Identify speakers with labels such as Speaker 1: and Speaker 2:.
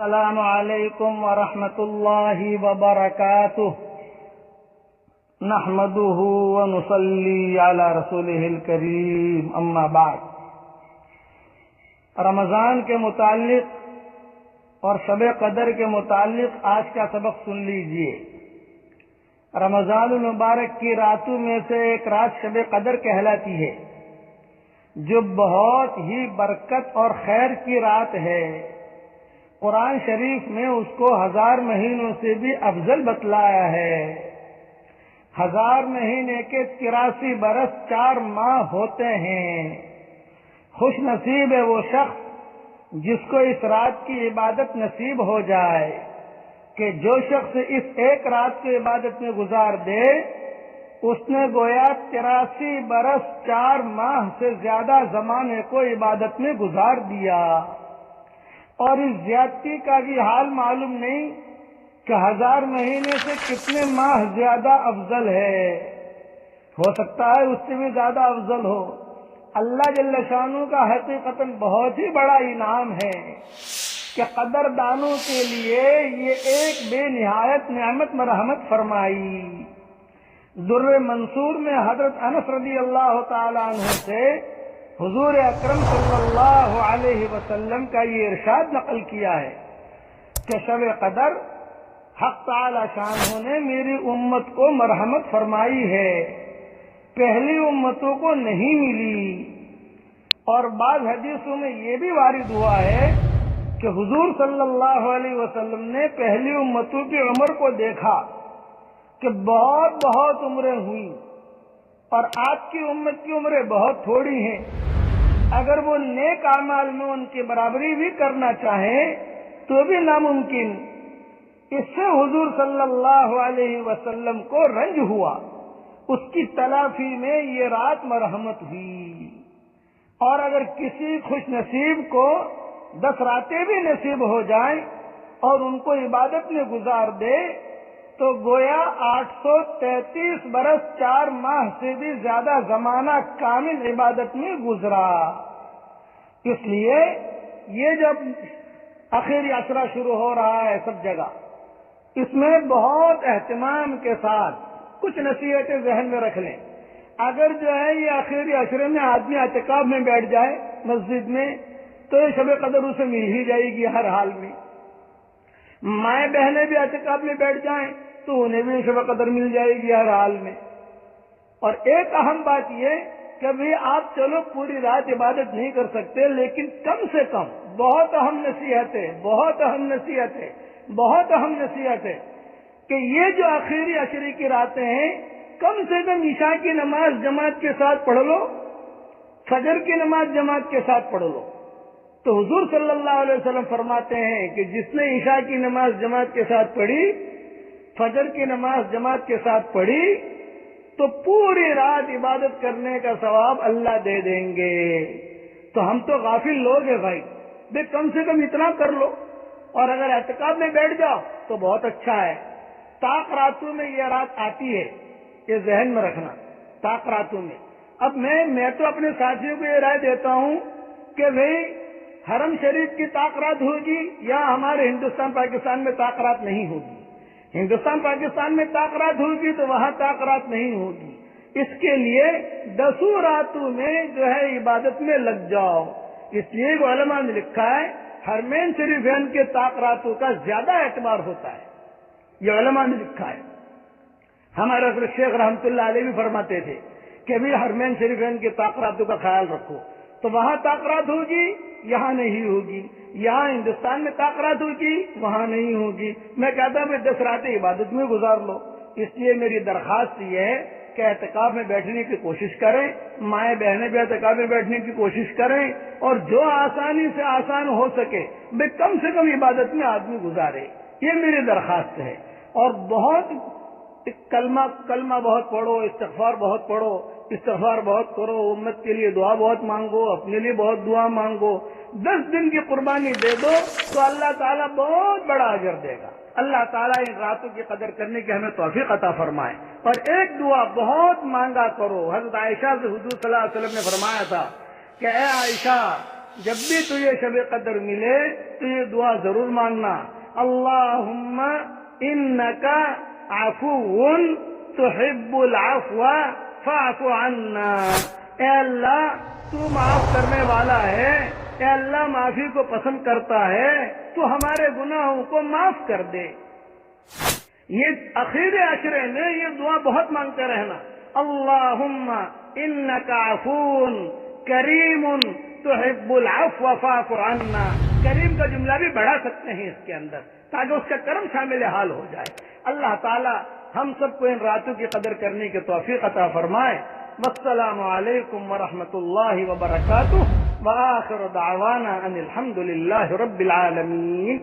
Speaker 1: السلام علیکم ورحمۃ اللہ وبرکاتہ نحمده ونصلی علی رسولہ الکریم اما بعد۔ رمضان کے متعلق اور شب قدر کے متعلق آج کا سبق سن لیجئے۔ رمضان المبارک کی راتوں میں سے ایک رات شب قدر کہلاتی ہے، جو بہت ہی برکت اور خیر کی رات ہے۔ قرآن شریف میں اس کو 1000 مہینوں سے بھی افضل بتلایا ہے۔ 1000 مہینے کے 83 برس 4 ماہ ہوتے ہیں۔ خوش نصیب ہے وہ شخص جس کو اس رات کی عبادت نصیب ہو جائے، کہ جو شخص اس ایک رات کو عبادت میں گزار دے، اس نے گویا 83 برس 4 ماہ سے زیادہ زمانے کو عبادت میں گزار دیا۔ اور اس زیادتی کا بھی حال معلوم نہیں کہ 1000 مہینے سے کتنے ماہ زیادہ افضل ہے۔ ہو سکتا ہے اس سے بھی زیادہ افضل ہو۔ اللہ جل شانہ کا حقیقتاً بہت ہی بڑا انعام ہے کہ قدر دانوں کے لیے یہ ایک بے نہایت نعمت مرحمت فرمائی۔ در منصور میں حضرت انس رضی اللہ تعالی عنہ سے حضور اکرم صلی اللہ علیہ وسلم کا یہ ارشاد نقل کیا ہے کہ شب قدر حق تعالی شانہ نے میری امت کو مرحمت فرمائی ہے، پہلی امتوں کو نہیں ملی۔ اور بعض حدیثوں میں یہ بھی وارد ہوا ہے کہ حضور صلی اللہ علیہ وسلم نے پہلی امتوں کی عمر کو دیکھا کہ بہت بہت عمریں ہوئی، اور آج کی امت کی عمریں بہت تھوڑی ہیں۔ اگر وہ نیک اعمال میں ان کی برابری بھی کرنا چاہیں تو بھی ناممکن۔ اس سے حضور صلی اللہ علیہ وسلم کو رنج ہوا، اس کی تلافی میں یہ رات مرحمت ہوئی۔ اور اگر کسی خوش نصیب کو 10 راتیں بھی نصیب ہو جائیں اور ان کو عبادت میں گزار دے، تو گویا 833 برس 4 ماہ سے بھی زیادہ زمانہ کامل عبادت میں گزرا۔ اس لیے یہ جب آخری عشرہ شروع ہو رہا ہے سب جگہ، اس میں بہت اہتمام کے ساتھ کچھ نصیحتیں ذہن میں رکھ لیں۔ اگر جو ہے یہ آخری عشرے میں آدمی اعتکاف میں بیٹھ جائے مسجد میں، تو یہ شب قدر اسے مل ہی جائے گی ہر حال میں۔ مائیں بہنیں بھی اعتکاف میں بیٹھ جائیں تو انہیں بھی شب قدر مل جائے گی ہر حال میں۔ اور ایک اہم بات یہ کہ بھی آپ چلو پوری رات عبادت نہیں کر سکتے، لیکن کم سے کم بہت اہم نصیحت ہے کہ یہ جو آخری عشرے کی راتیں ہیں، کم سے کم عشاء کی نماز جماعت کے ساتھ پڑھ لو، فجر کی نماز جماعت کے ساتھ پڑھ لو۔ تو حضور صلی اللہ علیہ وسلم فرماتے ہیں کہ جس نے عشاء کی نماز جماعت کے ساتھ پڑھی، فجر کی نماز جماعت کے ساتھ پڑھی، تو پوری رات عبادت کرنے کا ثواب اللہ دے دیں گے۔ تو ہم تو غافل لوگ ہیں بھائی، کم سے کم اتنا کر لو۔ اور اگر اعتکاف میں بیٹھ جاؤ تو بہت اچھا ہے۔ طاق راتوں میں یہ رات آتی ہے، یہ ذہن میں رکھنا، طاق راتوں میں۔ اب میں تو اپنے ساتھیوں کو یہ رائے دیتا ہوں کہ بھئی حرم شریف کی طاق رات ہوگی یا ہمارے ہندوستان پاکستان میں طاق رات نہیں ہوگی۔ ہندوستان پاکستان میں طاق رات ہوگی تو وہاں طاق رات نہیں ہوگی۔ اس کے لیے 10 راتوں میں جو ہے عبادت میں لگ جاؤ۔ اس لیے علماء نے لکھا ہے حرمین شریفین کے طاق راتوں کا زیادہ اعتبار ہوتا ہے، یہ علماء نے لکھا ہے۔ ہمارے حضرت شیخ رحمۃ اللہ علیہ بھی فرماتے تھے کہ بھی حرمین شریفین کے طاق راتوں کا خیال رکھو، تو وہاں طاق رات ہوگی، یہاں نہیں ہوگی۔ یہاں ہندوستان میں طاق رات ہوگی، وہاں نہیں ہوگی۔ میں کہتا ہوں 10 راتیں عبادت میں گزار لو۔ اس لیے میری درخواست یہ ہے کہ اعتکاف میں بیٹھنے کی کوشش کریں، مائیں بہنیں بھی اعتکاف میں بیٹھنے کی کوشش کریں، اور جو آسانی سے آسان ہو سکے کم سے کم عبادت میں آدمی گزارے۔ یہ میری درخواست ہے۔ اور بہت کلمہ بہت پڑھو، استغفار بہت پڑھو، استغفار بہت کرو، امت کے لیے دعا بہت مانگو، اپنے لیے بہت دعا مانگو۔ 10 دن کی قربانی دے دو تو اللہ تعالیٰ بہت بڑا اجر دے گا۔ اللہ تعالیٰ ان راتوں کی قدر کرنے کی ہمیں توفیق عطا فرمائے۔ اور ایک دعا بہت مانگا کرو۔ حضرت عائشہ سے حضور صلی اللہ علیہ وسلم نے فرمایا تھا کہ اے عائشہ، جب بھی تجھے شب قدر ملے تو یہ دعا ضرور مانگنا، اللہم انکا عفو تحب العفو فاعف عنا، اے اللہ تو معاف کرنے والا ہے، اے اللہ معافی کو پسند کرتا ہے، تو ہمارے گناہوں کو معاف کر دے۔ یہ اخیر عشرے میں یہ دعا بہت مانگتے رہنا، اللہم انکا عفو کریم تحب العفو فاعف عنا۔ کریم کا جملہ بھی بڑھا سکتے ہیں اس کے اندر تاکہ اس کا کرم شامل حال ہو جائے۔ اللہ تعالی ہم سب کو ان راتوں کی قدر کرنے کی توفیق عطا فرمائے۔ والسلام علیکم ورحمۃ اللہ وبرکاتہ، وآخر دعوانا ان الحمد للہ رب العالمین۔